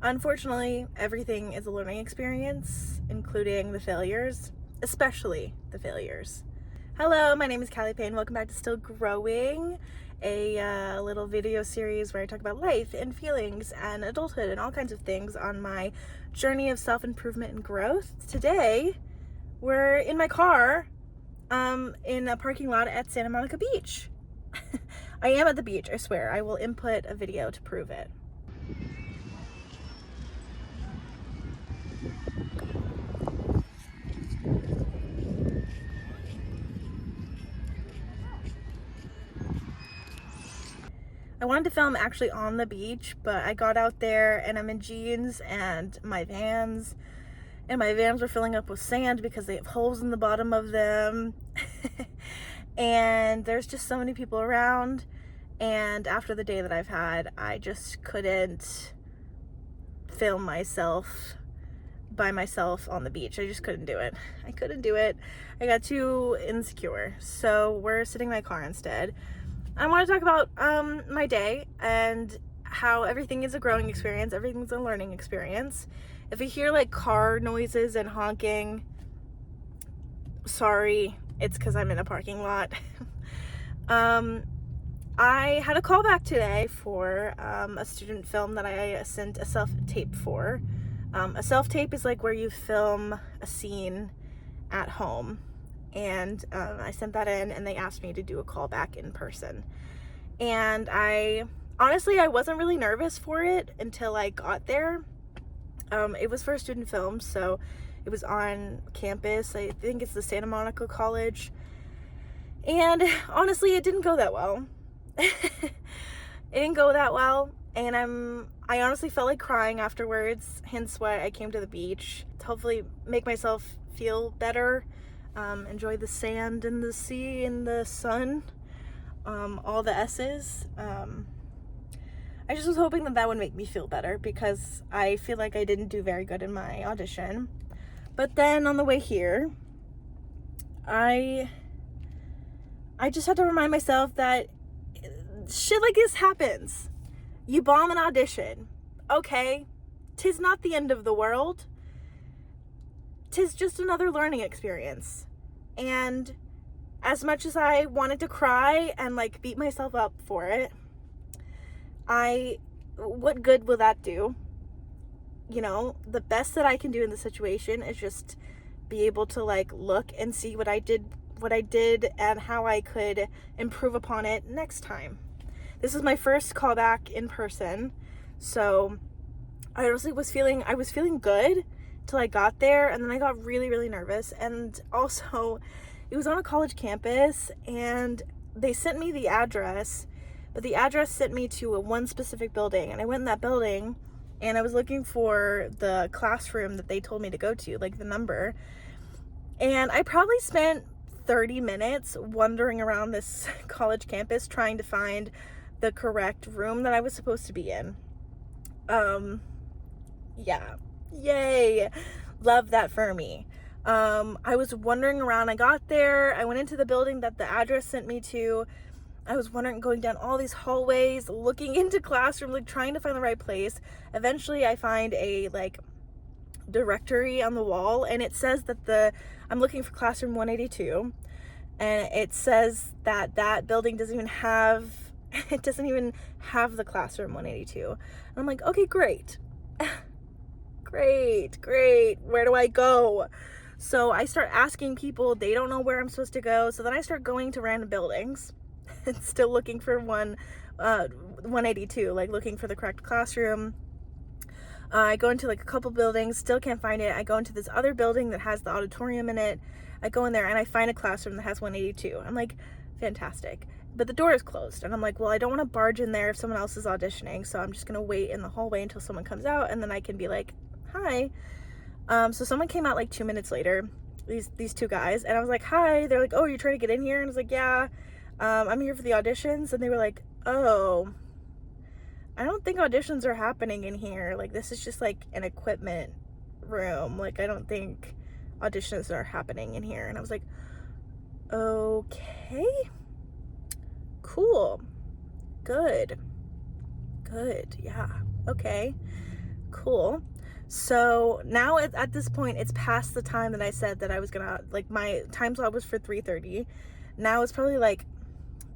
Unfortunately, everything is a learning experience, including the failures, especially the failures. Hello, my name is Callie Payne. Welcome back to Still Growing, a little video series where I talk about life and feelings and adulthood and all kinds of things on my journey of self-improvement and growth. Today, we're in my car in a parking lot at Santa Monica Beach. I am at the beach, I swear. I will input a video to prove it. I wanted to film actually on the beach, but I got out there and I'm in jeans and my vans were filling up with sand because they have holes in the bottom of them. And there's just so many people around, and after the day that I've had, I just couldn't film myself by myself on the beach. I just couldn't do it. I couldn't do it. I got too insecure. So we're sitting in my car instead. I want to talk about my day and how everything is a growing experience. Everything's a learning experience. If you hear like car noises and honking, sorry, it's because I'm in a parking lot. I had a callback today for a student film that I sent a self-tape for. A self-tape is like where you film a scene at home. And I sent that in and they asked me to do a callback in person. And I wasn't really nervous for it until I got there. It was for a student film, so it was on campus. I think it's the Santa Monica College. And honestly, it didn't go that well. It didn't go that well. And I honestly felt like crying afterwards, hence why I came to the beach to hopefully make myself feel better. Enjoy the sand and the sea and the sun, all the S's. I just was hoping that would make me feel better because I feel like I didn't do very good in my audition. But then on the way here, I just had to remind myself that shit like this happens. You bomb an audition. Okay, 'tis not the end of the world. 'Tis just another learning experience. And as much as I wanted to cry and like beat myself up for it, what good will that do? You know, the best that I can do in the situation is just be able to like look and see what I did and how I could improve upon it next time. This is my first callback in person. So I honestly was feeling good till I got there, and then I got really, really nervous. And also, it was on a college campus, and they sent me the address, but the address sent me to one specific building, and I went in that building, and I was looking for the classroom that they told me to go to, like the number, and I probably spent 30 minutes wandering around this college campus trying to find the correct room that I was supposed to be in. Yeah. Yay, love that for me. I was wandering around. I got there, I went into the building that the address sent me to. I was wandering, going down all these hallways, looking into classrooms, like trying to find the right place. Eventually I find a like directory on the wall, and it says that I'm looking for classroom 182, and it says that building doesn't even have the classroom 182. And I'm like, okay, great. Great. Where do I go? So I start asking people. They don't know where I'm supposed to go. So then I start going to random buildings and still looking for 182, like looking for the correct classroom. I go into like a couple buildings, still can't find it. I go into this other building that has the auditorium in it. I go in there and I find a classroom that has 182. I'm like, fantastic. But the door is closed, and I'm like, well, I don't want to barge in there if someone else is auditioning, so I'm just gonna wait in the hallway until someone comes out, and then I can be like, hi. So someone came out like 2 minutes later, these two guys, and I was like, hi. They're like, oh, you're trying to get in here? And I was like, yeah, I'm here for the auditions. And they were like, oh, I don't think auditions are happening in here. Like, this is just like an equipment room. Like, I don't think auditions are happening in here. And I was like, okay, cool, good, yeah, okay. Cool. So now at this point, it's past the time that I said that I was gonna, like, my time slot was for 3:30. Now it's probably like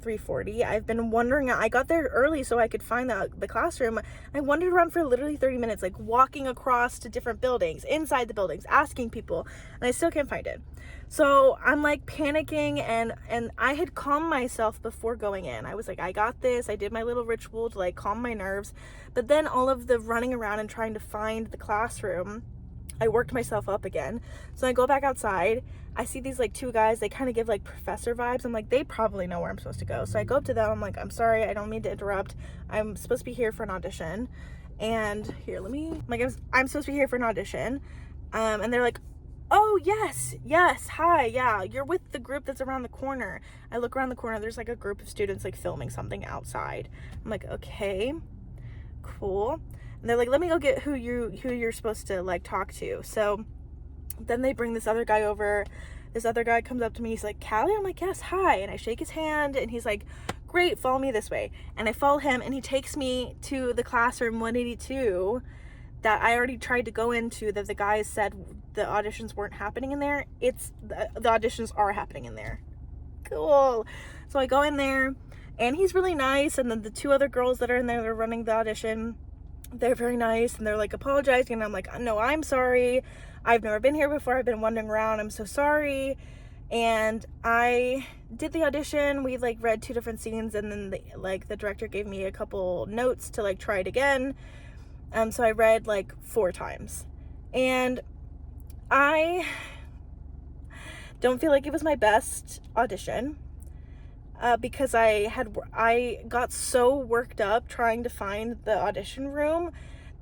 3:40. I've been wondering, I got there early so I could find the classroom. I wandered around for literally 30 minutes, like walking across to different buildings, inside the buildings, asking people, and I still can't find it. So I'm like panicking, and I had calmed myself before going in. I was like, I got this. I did my little ritual to like calm my nerves. But then all of the running around and trying to find the classroom, I worked myself up again. So I go back outside. I see these like two guys. They kind of give like professor vibes. I'm like, they probably know where I'm supposed to go. So I go up to them. I'm like, I'm sorry, I don't mean to interrupt. I'm supposed to be here for an audition. And here, I'm supposed to be here for an audition. And they're like, oh, yes, hi, yeah, you're with the group that's around the corner. I look around the corner, there's like a group of students like filming something outside. I'm like, okay, cool. And they're like, let me go get who you're supposed to like talk to. So then they bring this other guy over. This other guy comes up to me, he's like, Callie? I'm like, yes, hi. And I shake his hand, and he's like, great, follow me this way. And I follow him, and he takes me to the classroom 182 that I already tried to go into, that the guys said the auditions weren't happening in there. The auditions are happening in there. Cool. So I go in there, and he's really nice, and then the two other girls that are in there, they're running the audition, they're very nice, and they're like apologizing, and I'm like, no, I'm sorry, I've never been here before, I've been wandering around, I'm so sorry. And I did the audition. We like read 2 different scenes, and then the director gave me a couple notes to like try it again. So I read like 4 times, and I don't feel like it was my best audition, because I got so worked up trying to find the audition room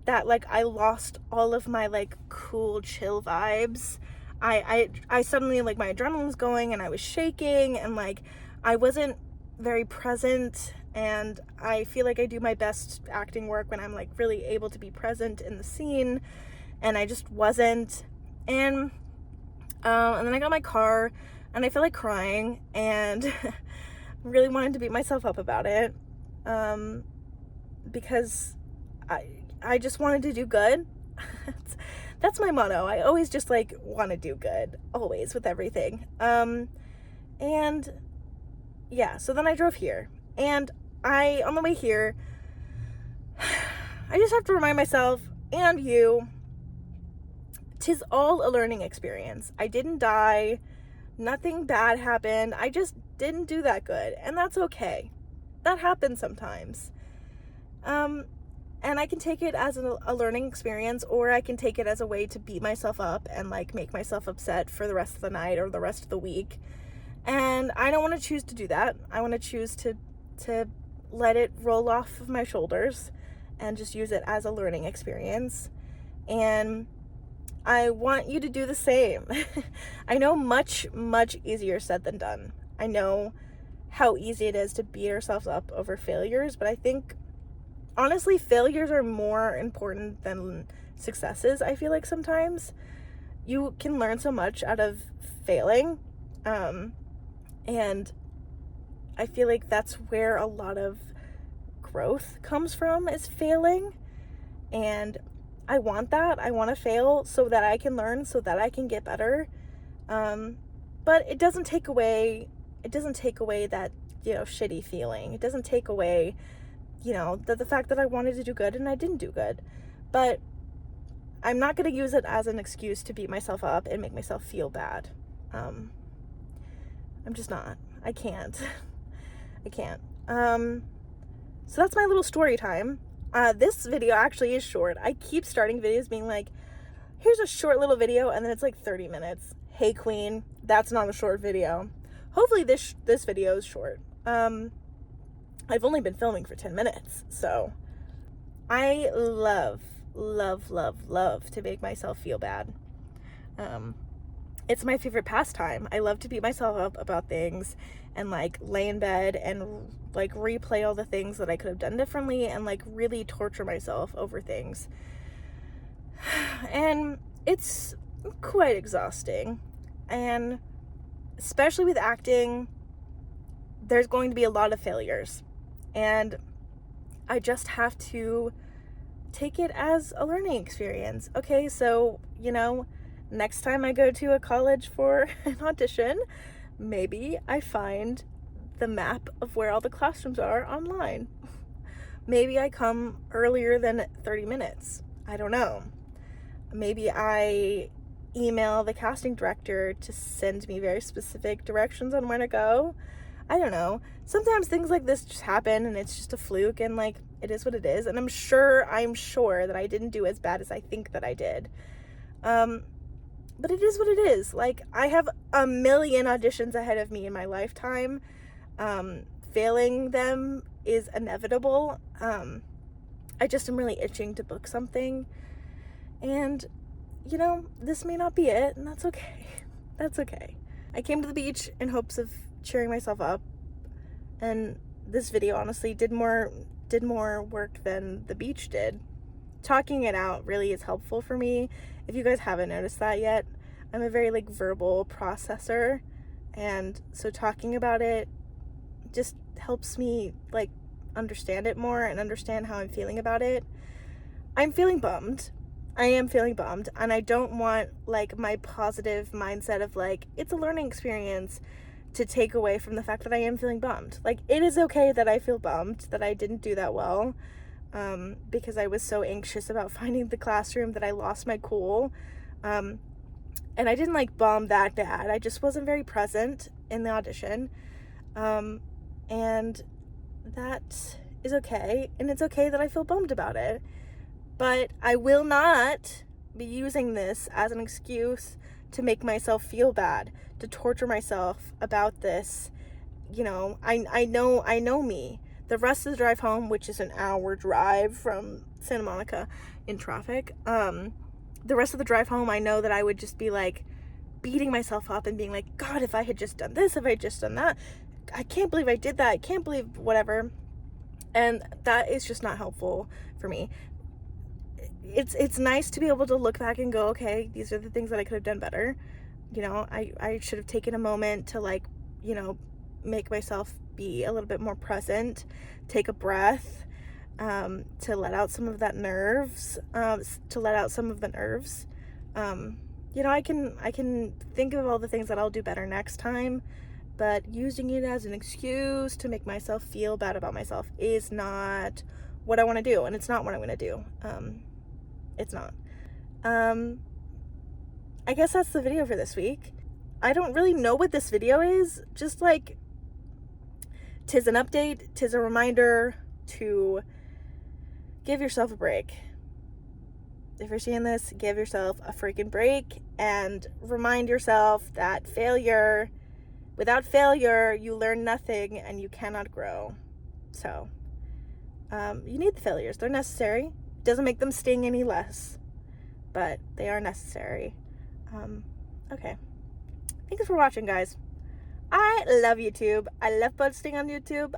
that like I lost all of my like cool chill vibes. I suddenly, like, my adrenaline was going, and I was shaking, and like I wasn't very present. And I feel like I do my best acting work when I'm like really able to be present in the scene, and I just wasn't. And then I got in my car, and I feel like crying, and really wanted to beat myself up about it, because I just wanted to do good. That's my motto. I always just like want to do good, always, with everything. And yeah, so then I drove here, and on the way here, I just have to remind myself and you, 'tis all a learning experience. I didn't die. Nothing bad happened. I just didn't do that good, and that's okay. That happens sometimes. And I can take it as a learning experience, or I can take it as a way to beat myself up and like make myself upset for the rest of the night or the rest of the week. And I don't want to choose to do that. I want to choose to let it roll off of my shoulders and just use it as a learning experience. And I want you to do the same. I know much easier said than done. I know how easy it is to beat ourselves up over failures, but I think honestly failures are more important than successes. I feel like sometimes you can learn so much out of failing, and I feel like that's where a lot of growth comes from, is failing. And I want that. I want to fail so that I can learn, so that I can get better. But it doesn't take away that, shitty feeling. It doesn't take away, the fact that I wanted to do good and I didn't do good. But I'm not going to use it as an excuse to beat myself up and make myself feel bad. I'm just not. I can't. So that's my little story time. This video actually is short. I keep starting videos being like, here's a short little video, and then it's like 30 minutes. Hey queen, that's not a short video. Hopefully this video is short. I've only been filming for 10 minutes, so I love to make myself feel bad. It's my favorite pastime. I love to beat myself up about things and like lay in bed and like replay all the things that I could have done differently and like really torture myself over things. And it's quite exhausting. And especially with acting, there's going to be a lot of failures. And I just have to take it as a learning experience. Okay, so, next time I go to a college for an audition, maybe I find the map of where all the classrooms are online. Maybe I come earlier than 30 minutes. I don't know. Maybe I email the casting director to send me very specific directions on where to go. I don't know. Sometimes things like this just happen and it's just a fluke, and like, it is what it is. And I'm sure that I didn't do as bad as I think that I did. But it is what it is. Like, I have a million auditions ahead of me in my lifetime. Failing them is inevitable. I just am really itching to book something. And, this may not be it, and that's okay. That's okay. I came to the beach in hopes of cheering myself up, and this video honestly did more work than the beach did. Talking it out really is helpful for me. If you guys haven't noticed that yet, I'm a very verbal processor, and so talking about it just helps me understand it more and understand how I'm feeling about it. I'm feeling bummed. I am feeling bummed, and I don't want my positive mindset of it's a learning experience to take away from the fact that I am feeling bummed. It is okay that I feel bummed that I didn't do that well, because I was so anxious about finding the classroom that I lost my cool. And I didn't bomb that bad. I just wasn't very present in the audition. And that is okay. And it's okay that I feel bummed about it. But I will not be using this as an excuse to make myself feel bad, to torture myself about this. I know me. The rest of the drive home, which is an hour drive from Santa Monica in traffic, the rest of the drive home, I know that I would just be beating myself up and being like, God, if I had just done this, if I had just done that, I can't believe I did that. I can't believe whatever. And that is just not helpful for me. It's nice to be able to look back and go, okay, these are the things that I could have done better. I should have taken a moment to make myself be a little bit more present, take a breath, to let out some of that nerves, to let out some of the nerves. I can think of all the things that I'll do better next time, but using it as an excuse to make myself feel bad about myself is not what I want to do, and it's not what I'm going to do. It's not. I guess that's the video for this week. I don't really know what this video is, just tis an update, tis a reminder to give yourself a break. If you're seeing this, give yourself a freaking break and remind yourself that without failure, you learn nothing and you cannot grow. So, you need the failures. They're necessary. Doesn't make them sting any less, but they are necessary. Okay. Thanks for watching, guys. I love YouTube. I love posting on YouTube.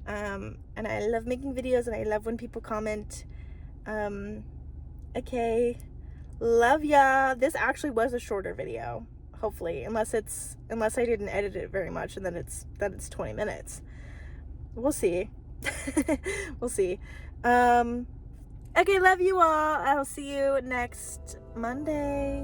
And I love making videos, and I love when people comment. Okay. Love ya. This actually was a shorter video, hopefully, unless I didn't edit it very much, and then it's 20 minutes. We'll see. We'll see. Okay, love you all. I'll see you next Monday.